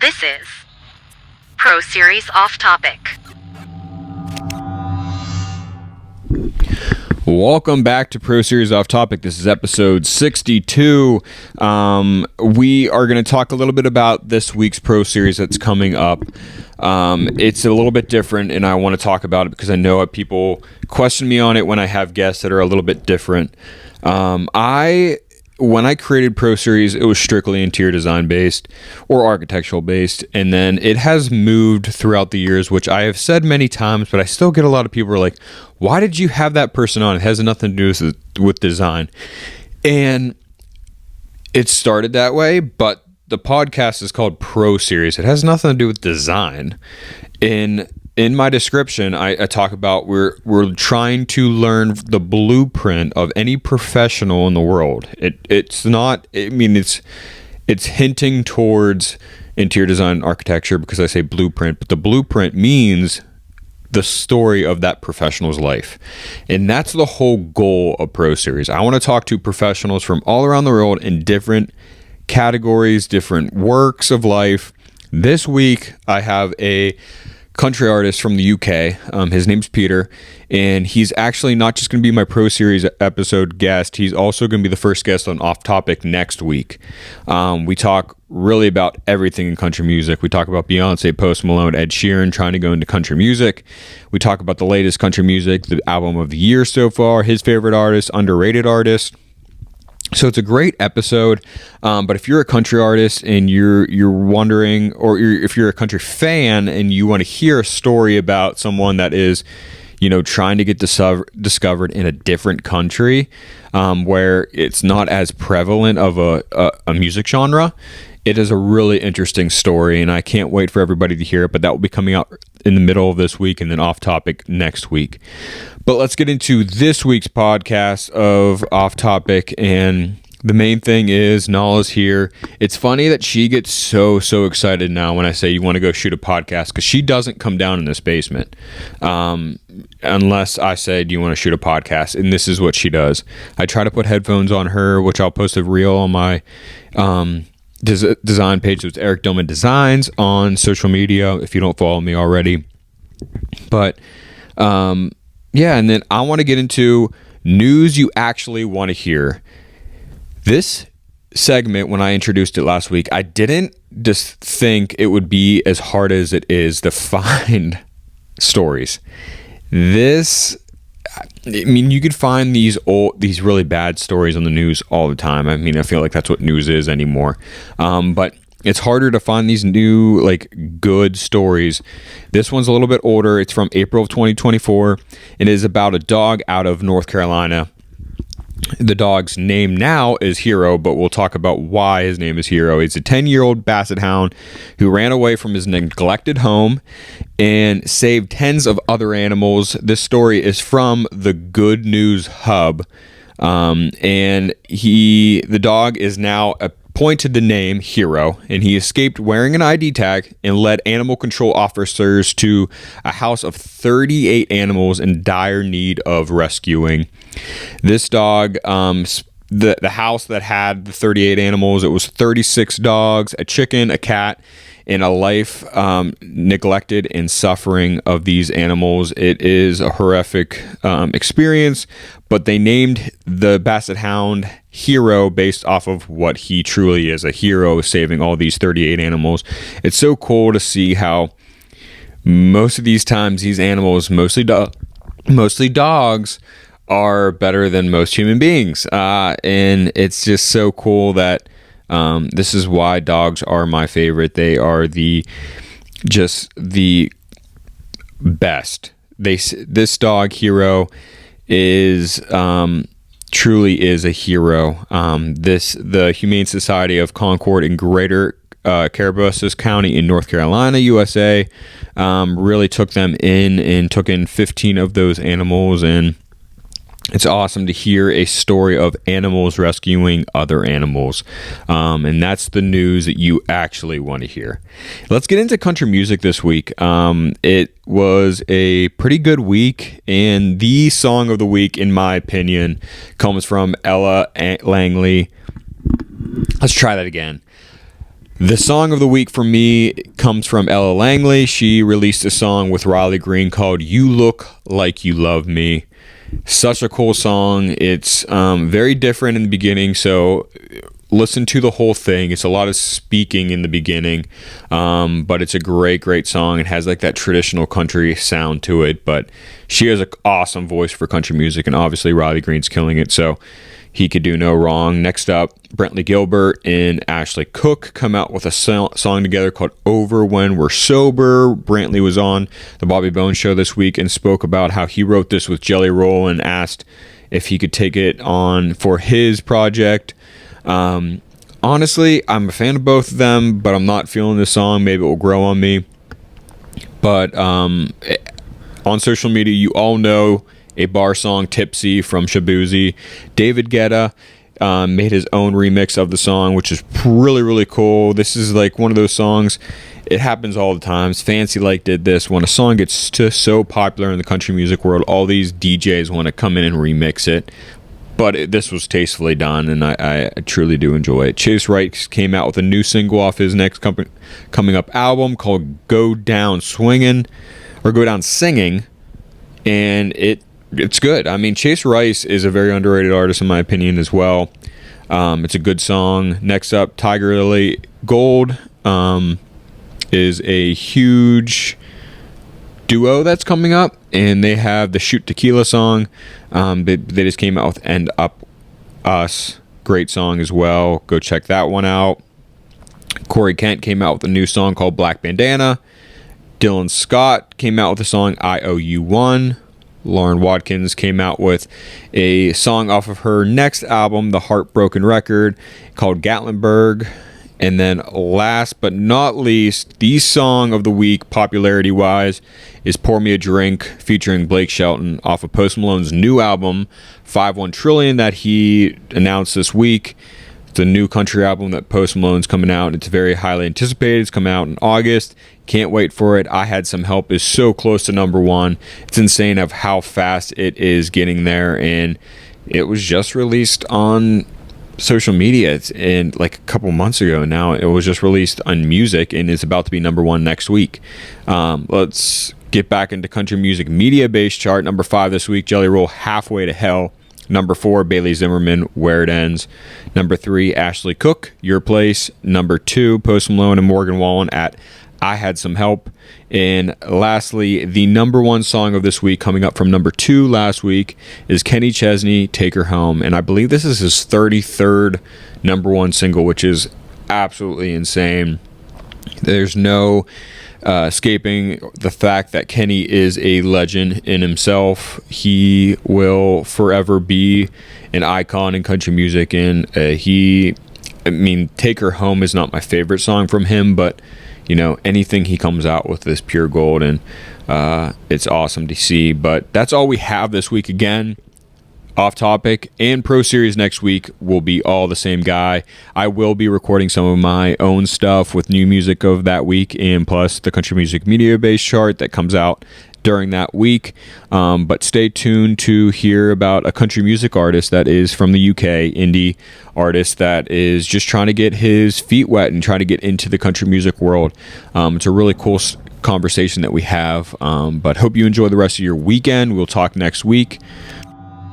This is Pro Series Off Topic. Welcome back to Pro Series Off Topic. This is episode 62. We are going to talk a little bit about this week's Pro Series that's coming up. It's a little bit different, and I want to talk about it because I know people question me on it when I have guests that are a little bit different. When I created Pro Series, it was strictly interior design based or architectural based, and then it has moved throughout the years, which I have said many times, but I still get a lot of people who are like, why did you have that person on? It has nothing to do with design. And it started that way, but the podcast is called Pro Series. It has nothing to do with design. In my description, I talk about we're trying to learn the blueprint of any professional in the world. It's hinting towards interior design and architecture because I say blueprint, but the blueprint means the story of that professional's life. And that's the whole goal of Pro Series. I want to talk to professionals from all around the world in different categories, different works of life. This week, I have a country artist from the UK. His name's Peter, and he's actually not just going to be my Pro Series episode guest. He's also going to be the first guest on Off Topic next week. We talk really about everything in country music. We talk about Beyonce, Post Malone, Ed Sheeran trying to go into country music. We talk about the latest country music, the album of the year so far, his favorite artist, underrated artist. So it's a great episode, but if you're a country artist and you're wondering, or if you're a country fan and you want to hear a story about someone that is, trying to get discovered in a different country, where it's not as prevalent of a music genre, it is a really interesting story, and I can't wait for everybody to hear it, but that will be coming out in the middle of this week and then Off Topic next week. But let's get into this week's podcast of Off Topic, and the main thing is Nala's here. It's funny that she gets so excited now when I say you want to go shoot a podcast, because she doesn't come down in this basement unless I say, do you want to shoot a podcast? And this is what she does. I try to put headphones on her, which I'll post a reel on my design page. So it's Eric Dillman Designs on social media if you don't follow me already. But yeah, and then I want to get into news you actually want to hear. This segment, when I introduced it last week, I didn't just think it would be as hard as it is to find stories. You could find these really bad stories on the news all the time. I feel like that's what news is anymore. But it's harder to find these new, good stories. This one's a little bit older. It's from April of 2024. It is about a dog out of North Carolina. The dog's name now is Hero, but we'll talk about why his name is Hero. He's a 10-year-old basset hound who ran away from his neglected home and saved tens of other animals. This story is from the Good News Hub, and the dog is now appointed the name Hero, and he escaped wearing an ID tag and led animal control officers to a house of 38 animals in dire need of rescuing. This dog, the house that had the 38 animals, it was 36 dogs, a chicken, a cat, and a life neglected and suffering of these animals. It is a horrific experience, but they named the Basset Hound Hero based off of what he truly is, a hero saving all these 38 animals. It's so cool to see how most of these times these animals, mostly dogs, are better than most human beings. And it's just so cool that this is why dogs are my favorite. They are the best. This dog Hero is truly is a hero. The Humane Society of Concord in Greater Calabasas County in North Carolina, USA, really took them in and took in 15 of those animals, and it's awesome to hear a story of animals rescuing other animals. And that's the news that you actually want to hear. Let's get into country music this week. It was a pretty good week, and the song of the week, in my opinion, comes from Ella Langley. Let's try that again. The song of the week for me comes from Ella Langley. She released a song with Riley Green called You Look Like You Love Me. Such a cool song. It's very different in the beginning, so listen to the whole thing. It's a lot of speaking in the beginning, but it's a great song. It has like that traditional country sound to it, but she has an awesome voice for country music, and obviously Riley Green's killing it, so he could do no wrong. Next up, Brentley Gilbert and Ashley Cook come out with a song together called Over When We're Sober. Brantley was on the Bobby Bones show this week and spoke about how he wrote this with Jelly Roll and asked if he could take it on for his project. Honestly, I'm a fan of both of them, but I'm not feeling this song. Maybe it will grow on me. But on social media, you all know a bar song, Tipsy, from Shabuzi. David Guetta made his own remix of the song, which is really cool. This is like one of those songs, it happens all the times. Fancy Like did this. When a song gets so popular in the country music world, all these DJs want to come in and remix it. But this was tastefully done, and I truly do enjoy it. Chase Wright came out with a new single off his next coming up album called Go Down Swinging, or Go Down Singing, and it's good. I mean, Chase Rice is a very underrated artist in my opinion as well. It's a good song. Next up, Tiger Lily Gold is a huge duo that's coming up, and they have the Shoot Tequila song. They just came out with End Up Us. Great song as well. Go check that one out. Corey Kent came out with a new song called Black Bandana. Dylan Scott came out with the song I Owe You One. Lauren Watkins came out with a song off of her next album, The Heartbroken Record, called Gatlinburg. And then last but not least, the song of the week, popularity-wise, is Pour Me a Drink, featuring Blake Shelton off of Post Malone's new album, 5-1 Trillion, that he announced this week. It's a new country album that Post Malone's coming out. It's very highly anticipated. It's coming out in August. Can't wait for it. I Had Some Help is so close to number one. It's insane of how fast it is getting there, and it was just released on social media and like a couple months ago. Now it was just released on music, and it's about to be number one next week. Let's get back into country music media base chart. Number 5 this week, Jelly Roll, Halfway to Hell. Number 4, Bailey Zimmerman, Where It Ends. Number 3, Ashley Cook, Your Place. Number 2, Post Malone and Morgan Wallen at I Had Some Help. And lastly, the number 1 song of this week, coming up from number 2 last week, is Kenny Chesney, Take Her Home. And I believe this is his 33rd number 1 single, which is absolutely insane. There's no escaping the fact that Kenny is a legend in himself. He will forever be an icon in country music, and Take Her Home is not my favorite song from him, but you know, anything he comes out with is pure gold, and it's awesome to see. But that's all we have this week. Again, Off Topic and Pro Series next week will be all the same guy. I will be recording some of my own stuff with new music of that week, and plus the country music media base chart that comes out during that week. But stay tuned to hear about a country music artist that is from the UK, indie artist that is just trying to get his feet wet and trying to get into the country music world. It's a really cool conversation that we have. But hope you enjoy the rest of your weekend. We'll talk next week.